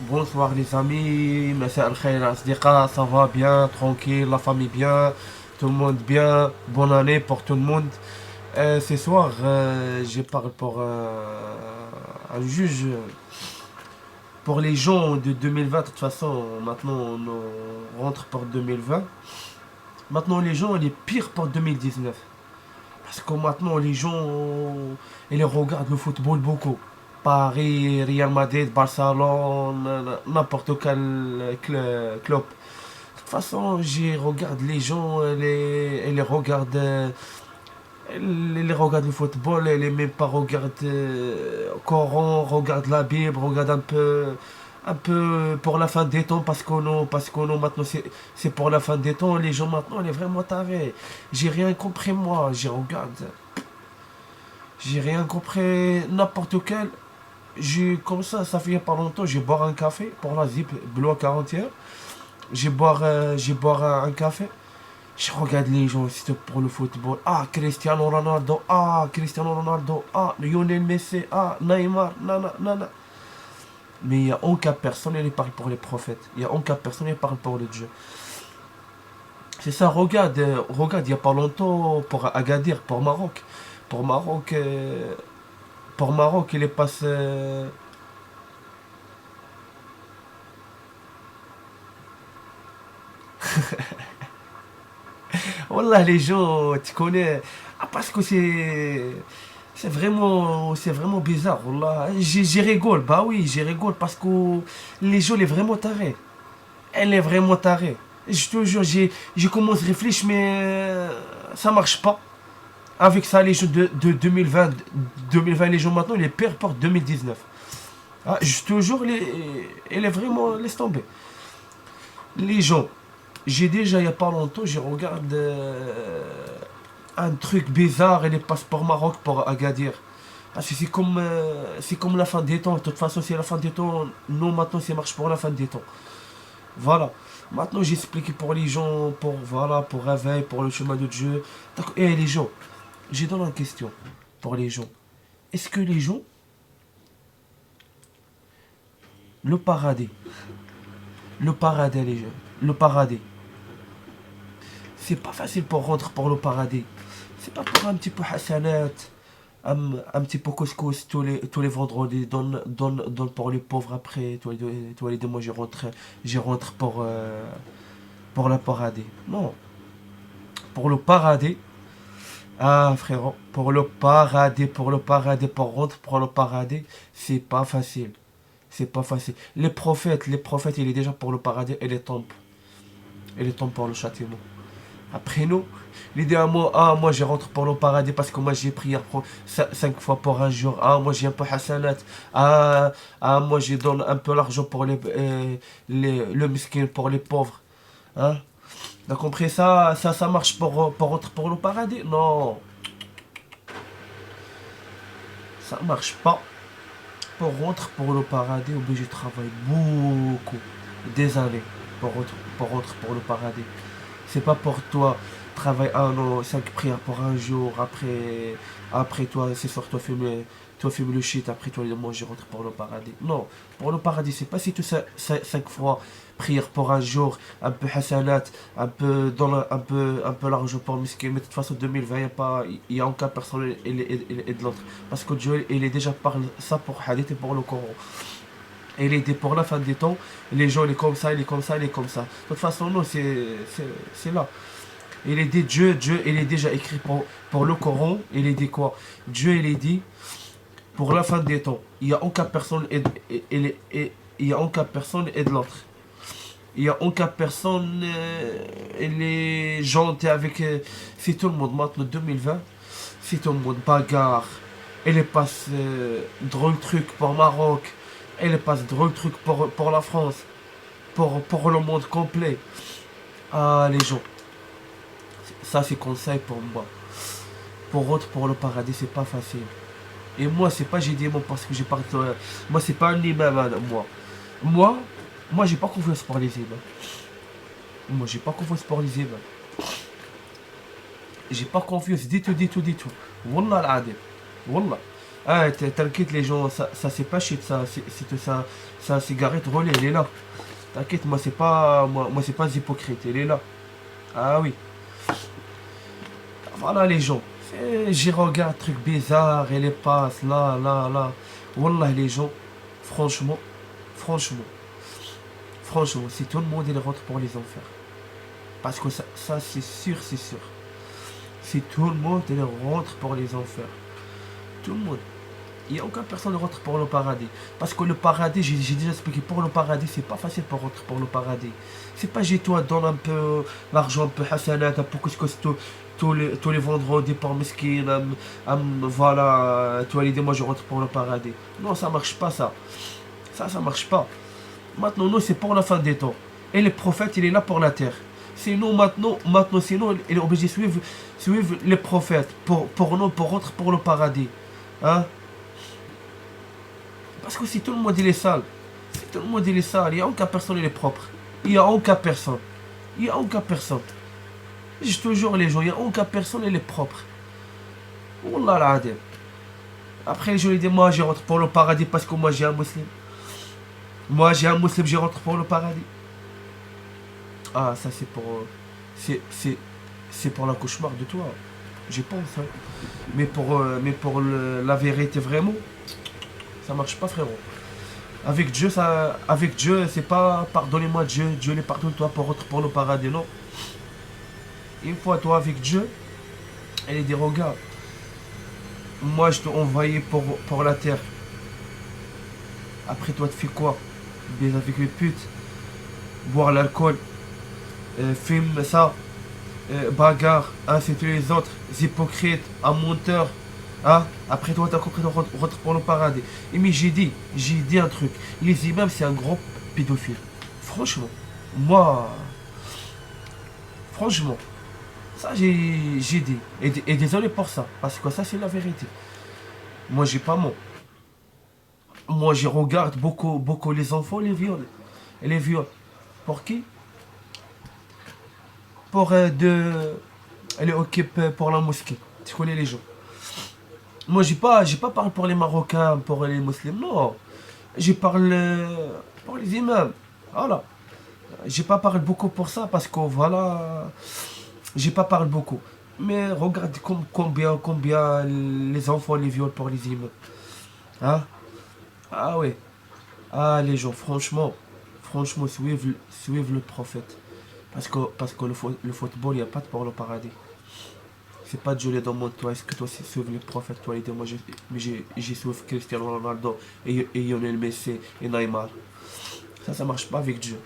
Bonsoir les amis, Massa al-Khair Asdiqa, ça va bien, tranquille, la famille bien, tout le monde bien, bonne année pour tout le monde. Ce soir, je parle pour un juge. Pour les gens de 2020, de toute façon, maintenant on rentre pour 2020. Maintenant les gens, il est pire pour 2019. Parce que maintenant les gens, ils regardent le football beaucoup. Paris, Real Madrid, Barcelone, n'importe quel club. De toute façon, je regarde les gens, les regardent, les regardent le football, les même pas regardent Coran, regardent la Bible, regardent un peu pour la fin des temps parce qu'on maintenant c'est pour la fin des temps. Les gens maintenant, on est vraiment tarés. J'ai rien compris moi, j'ai regarde, j'ai rien compris n'importe quel. J'ai comme ça fait pas longtemps, j'ai boire un café pour la zip Blois 41. J'ai boire un café. Je regarde les gens c'est pour le football. Ah, Cristiano Ronaldo. Ah, Cristiano Ronaldo. Ah, Lionel Messi. Ah, Neymar. Nana, nana. Mais il n'y a aucun personne qui parle pour les prophètes. Il n'y a aucun personne qui parle pour le Dieu. C'est ça, regarde, regarde, il n'y a pas longtemps pour Agadir, pour Maroc. Pour Maroc, pour Maroc, il est passé. Wallah, les gens, tu connais. Ah, parce que c'est vraiment bizarre. Wallah. J'y rigole, bah oui, j'y rigole parce que les gens, est vraiment tarés. Elle est vraiment tarée. Je te jure, j'ai commencé à réfléchir, mais ça marche pas. Avec ça, les gens de 2020, les gens maintenant, les pires pour 2019. Ah, je te jure, elle est vraiment, laisse tomber. Les gens, j'ai déjà, il n'y a pas longtemps, j'ai regardé un truc bizarre et les passeports Maroc pour Agadir. Parce que c'est comme la fin des temps. De toute façon, c'est la fin des temps. Nous, maintenant, ça marche pour la fin des temps. Voilà. Maintenant, j'ai expliqué pour les gens, voilà, pour réveil, pour le chemin de Dieu. Et les gens, j'ai donné une question pour les gens. Est-ce que les gens, le paradis, le paradis, les gens, le paradis, c'est pas facile pour rentrer pour le paradis. C'est pas pour un petit peu hassanat, un petit peu couscous tous les vendredis, donne pour les pauvres après, tous les deux mois, je rentre pour le paradis. Non, pour le paradis, ah frérot, pour le paradis, pour rentrer pour le paradis, c'est pas facile. C'est pas facile. Les prophètes, il est déjà pour le paradis et les tombent. Et les tombent pour le châtiment. Après nous, l'idée à moi, ah moi je rentre pour le paradis parce que moi j'ai prié 5 fois pour un jour. Ah moi j'ai un peu hassanat. Ah, ah moi je donne un peu l'argent pour le miskin, pour les pauvres. Hein? T'as compris ça, ça marche pour rentrer pour le paradis? Non, ça marche pas. Pour rentrer pour le paradis, obligé de travailler beaucoup, des années pour rentrer pour le paradis. C'est pas pour toi travailler un an, 5 prières pour un jour, après toi, c'est sûr, toi fumer le shit, après toi, le manger, rentre pour le paradis. Non, pour le paradis, c'est pas si tu sais 5 fois prière pour un jour, un peu hassanat, un peu l'argent pour le miskin, mais de toute façon, 2020, il y a aucun personne et de l'autre. Parce que Dieu, il est déjà parlé ça pour Hadith et pour le Coran. Et il est dit pour la fin des temps, les gens, il est comme ça, il est comme ça, il est comme ça. De toute façon, non, c'est là. Il est dit Dieu, il est déjà écrit pour le Coran. Il est dit quoi? Dieu, il est dit pour la fin des temps. Il n'y a aucune personne il y a aucune personne et de l'autre. Il n'y a aucune personne et les gens étaient avec c'est tout le monde maintenant 2020. C'est tout le monde bagarre. Elle passe drôle truc pour Maroc. Elle passe drôle truc pour la France. Pour le monde complet. Ah les gens. Ça c'est conseil pour moi. Pour autre pour le paradis c'est pas facile. Et moi c'est pas j'ai dit moi parce que j'ai parlé. Moi c'est pas un imam hein, moi. Moi, moi j'ai pas confiance pour les imams. Moi j'ai pas confiance pour les imams. J'ai pas confiance du tout. Wallah l'adem. Wallah. Ah, t'inquiète, les gens, ça c'est pas shit, ça, c'est un cigarette relais, elle est là. T'inquiète, moi c'est pas hypocrite, elle est là. Ah oui, voilà les gens. J'y regarde, truc bizarre, elle les passe, là, là, là. Wallah les gens, franchement, franchement, franchement, si tout le monde il rentre pour les enfers. Parce que ça c'est sûr, c'est sûr. Si tout le monde il rentre pour les enfers. Tout le monde. Il n'y a aucune personne qui rentre pour le paradis. Parce que le paradis, j'ai déjà expliqué, pour le paradis, c'est pas facile pour rentrer pour le paradis. C'est pas j'ai toi donne un peu l'argent, un peu hasanat, un peu couscous tous les vendredis pour mesquine, voilà, toi l'idée, moi je rentre pour le paradis. Non, ça marche pas ça. Ça marche pas. Maintenant, nous, c'est pour la fin des temps. Et le prophète, il est là pour la terre. Sinon, sinon, il est obligé de suivre les prophètes pour nous, pour rentrer pour le paradis. Hein? Parce que si tout le monde il est sale, si tout le monde il est sale, il n'y a aucun personne il est propre. Il n'y a aucun personne. Il n'y a aucun personne. Je toujours les gens, il n'y a aucun personne il est propre. Wallah l'adem. Après je lui dis moi je rentre pour le paradis parce que moi j'ai un musulman. Moi j'ai un musulman, je rentre pour le paradis. Ah ça c'est pour. C'est pour la cauchemar de toi. Je pense. Hein. Mais pour la vérité vraiment, ça marche pas frérot. Avec Dieu, c'est pas pardonnez-moi Dieu, Dieu les pardonne-toi pour rentrer pour le paradis, non. Une fois toi avec Dieu, elle dit regarde, moi je t'ai envoyé pour la terre. Après toi tu fais quoi? Baiser avec les putes, boire l'alcool, fume ça, bagarre, insulter les autres, hypocrites, un menteur. Hein? Après toi t'as compris de rentrer pour le paradis. Et mais j'ai dit un truc. Les imams c'est un grand pédophile. Franchement, moi, franchement, ça j'ai dit. Et désolé pour ça, parce que ça c'est la vérité. Moi j'ai pas mon. Moi je regarde beaucoup les enfants, les viols. Et les viols. Pour qui? Pour elle est occupée pour la mosquée. Tu connais les gens. Moi j'ai pas parlé pour les Marocains, pour les musulmans, non. Je parle pour les imams. Voilà. J'ai pas parlé beaucoup pour ça parce que voilà. J'ai pas parlé beaucoup. Mais regarde combien les enfants les violent pour les imams. Hein? Ah ouais. Ah les gens, franchement, suivez le prophète. Parce que le football, il n'y a pas de pour le paradis. C'est pas Dieu les demande, toi, est-ce que toi, c'est suivre le prophète, toi, il dit, moi, j'ai suivi Cristiano Ronaldo et Lionel Messi et Neymar. Ça marche pas avec Dieu.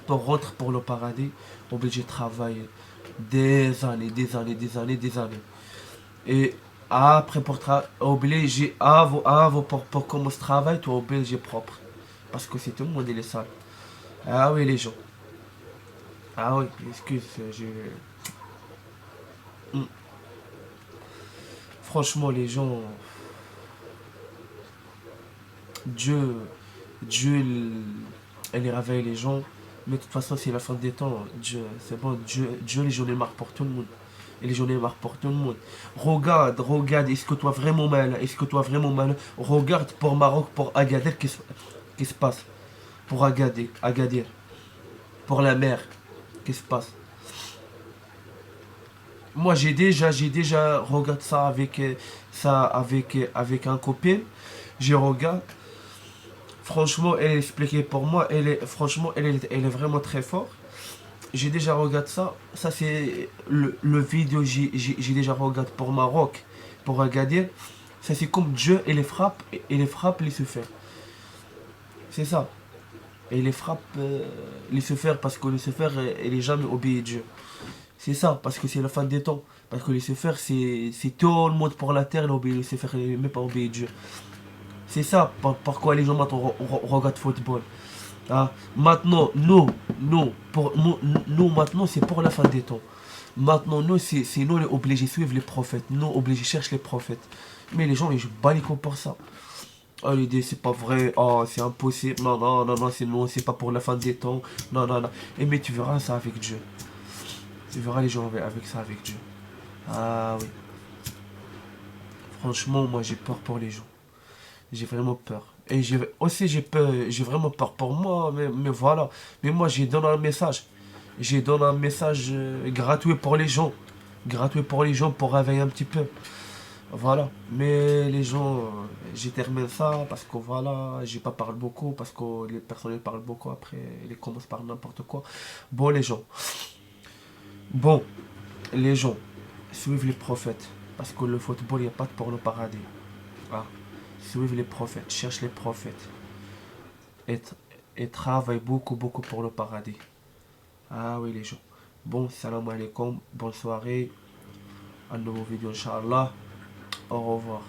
Pour rentrer pour le paradis, obligé de travailler des années, des années, des années, des années. Et après, obligé, pour commencer le travail, tu es obligé propre. Parce que c'est tout le monde, il est sale. Ah oui, les gens. Ah oui, excuse, Hmm. Franchement, les gens, Dieu, Dieu, elle réveille les gens. Mais de toute façon, c'est la fin des temps. Dieu, c'est bon, Dieu, les journées marquent pour tout le monde. Et les journées marquent pour tout le monde. Regarde, est-ce que toi vraiment mal? Est-ce que toi vraiment mal? Regarde pour Maroc, pour Agadir, qu'est-ce qui se passe? Pour Agadir, pour la mer, qu'est-ce qui se passe? Moi, j'ai déjà regardé ça avec un copain. Je regarde. Franchement, elle expliquait pour moi. Franchement, elle est vraiment très forte. J'ai déjà regardé ça. Ça, c'est le vidéo j'ai déjà regardé pour Maroc, pour Agadir. Ça, c'est comme Dieu et les frappe, les se faire. C'est ça. Et les frappe, les se faire parce que les se faire, elle est jamais obéi à Dieu. C'est ça, parce que c'est la fin des temps. Parce que Lucifer, c'est tout le monde pour la terre, il obéit Lucifer, il n'est même pas obéi Dieu. C'est ça, pourquoi les gens maintenant regardent football. Ah, maintenant, nous, maintenant, c'est pour la fin des temps. Maintenant, nous, c'est nous les obligés de suivre les prophètes. Nous, obligés de chercher les prophètes. Mais les gens, ils jouent pas les coups pour ça. Ah, l'idée, c'est pas vrai. Oh, c'est impossible. Non, non, non, non, c'est pas pour la fin des temps. Non, non, non. Et mais tu verras ça avec Dieu. Tu verras les gens avec ça avec Dieu. Ah oui. Franchement, moi j'ai peur pour les gens. J'ai vraiment peur. Et j'ai vraiment peur pour moi, mais voilà. Mais moi j'ai donné un message. J'ai donné un message gratuit pour les gens. Gratuit pour les gens pour réveiller un petit peu. Voilà. Mais les gens, j'ai terminé ça parce que voilà, j'ai pas parlé beaucoup, parce que les personnes ils parlent beaucoup après, ils commencent par n'importe quoi. Bon les gens. Bon, les gens, suivent les prophètes. Parce que le football, il n'y a pas de pour le paradis. Ah. Suivez les prophètes, cherche les prophètes. Et, et travaille beaucoup, beaucoup pour le paradis. Ah oui, les gens. Bon, salam alaikum, bonne soirée. À nouveau vidéo, Inch'Allah. Au revoir.